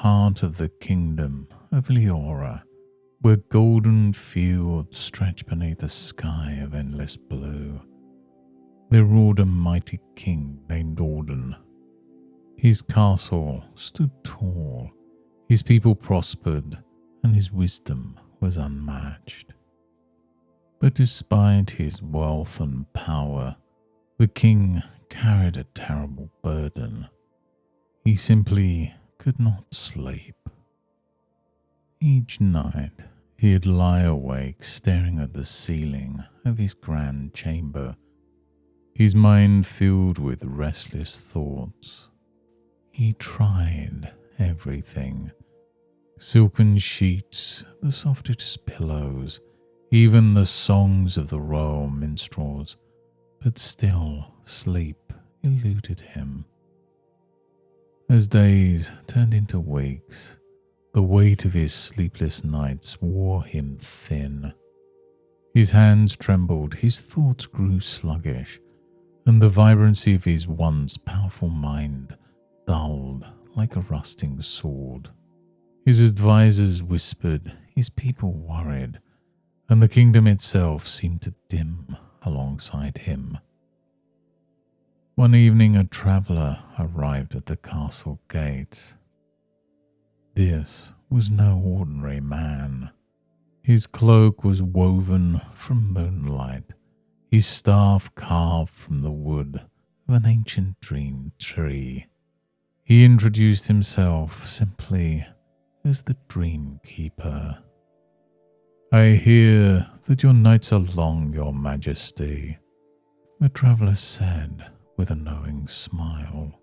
heart of the kingdom of Leora, where golden fields stretch beneath a sky of endless blue, there ruled a mighty king named Auden. His castle stood tall, his people prospered, and his wisdom was unmatched. But despite his wealth and power, the king carried a terrible burden. He simply could not sleep. Each night, he'd lie awake staring at the ceiling of his grand chamber, his mind filled with restless thoughts. He tried everything: silken sheets, the softest pillows, even the songs of the royal minstrels, but still sleep eluded him. As days turned into weeks, the weight of his sleepless nights wore him thin. His hands trembled, his thoughts grew sluggish, and the vibrancy of his once powerful mind dulled like a rusting sword. His advisors whispered, his people worried, and the kingdom itself seemed to dim alongside him. One evening a traveller arrived at the castle gates. This was no ordinary man. His cloak was woven from moonlight, his staff carved from the wood of an ancient dream tree. He introduced himself simply as the Dream Keeper. "I hear that your nights are long, your majesty," the traveller said with a knowing smile.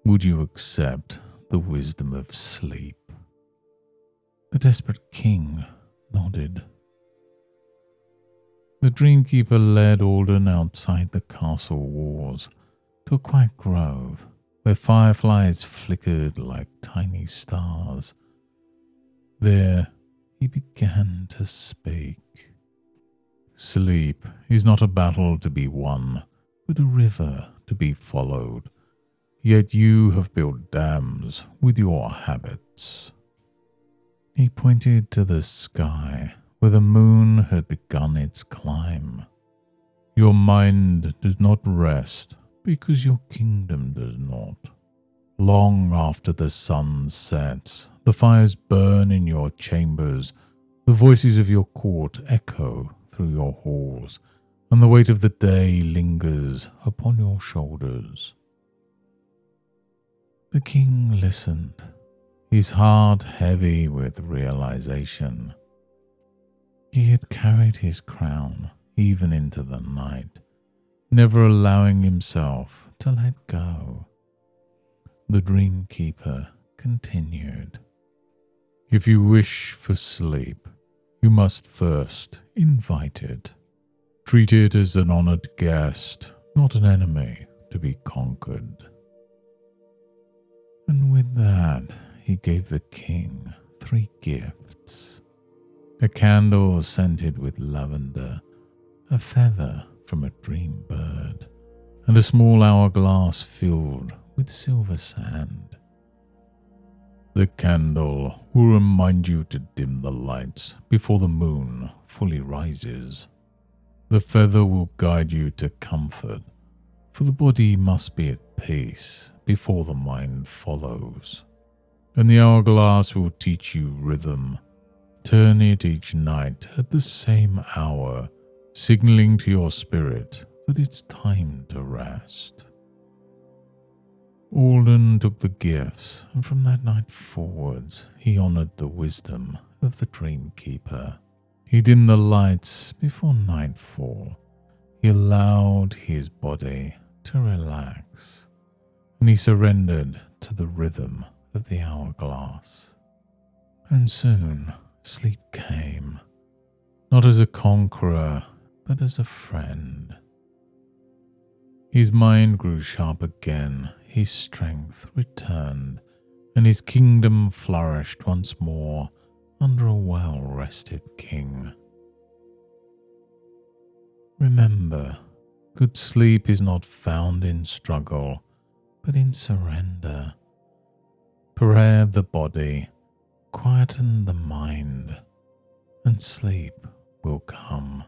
"Would you accept the wisdom of sleep?" The desperate king nodded. The Dreamkeeper led Alden outside the castle walls to a quiet grove where fireflies flickered like tiny stars. There he began to speak. "Sleep is not a battle to be won, but a river to be followed. Yet you have built dams with your habits." He pointed to the sky where the moon had begun its climb. "Your mind does not rest because your kingdom does not. Long after the sun sets, the fires burn in your chambers, the voices of your court echo through your halls, and the weight of the day lingers upon your shoulders." The king listened, his heart heavy with realization. He had carried his crown even into the night, never allowing himself to let go. The Dream Keeper continued. "If you wish for sleep, you must first invite it. Treat it as an honored guest, not an enemy to be conquered." And with that, he gave the king 3 gifts: a candle scented with lavender, a feather from a dream bird, and a small hourglass filled with silver sand. "The candle will remind you to dim the lights before the moon fully rises. The feather will guide you to comfort, for the body must be at peace before the mind follows. And the hourglass will teach you rhythm. Turn it each night at the same hour, signaling to your spirit that it's time to rest." Alden took the gifts, and from that night forwards, he honored the wisdom of the Dream Keeper. He dimmed the lights before nightfall. He allowed his body to relax, and he surrendered to the rhythm of the hourglass. And soon sleep came, not as a conqueror, but as a friend. His mind grew sharp again, his strength returned, and his kingdom flourished once more under a well-rested king. Remember, good sleep is not found in struggle, but in surrender. Prepare the body, quieten the mind, and sleep will come.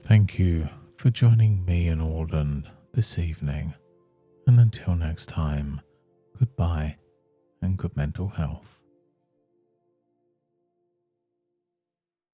Thank you for joining me in Alden this evening, and until next time, goodbye and good mental health.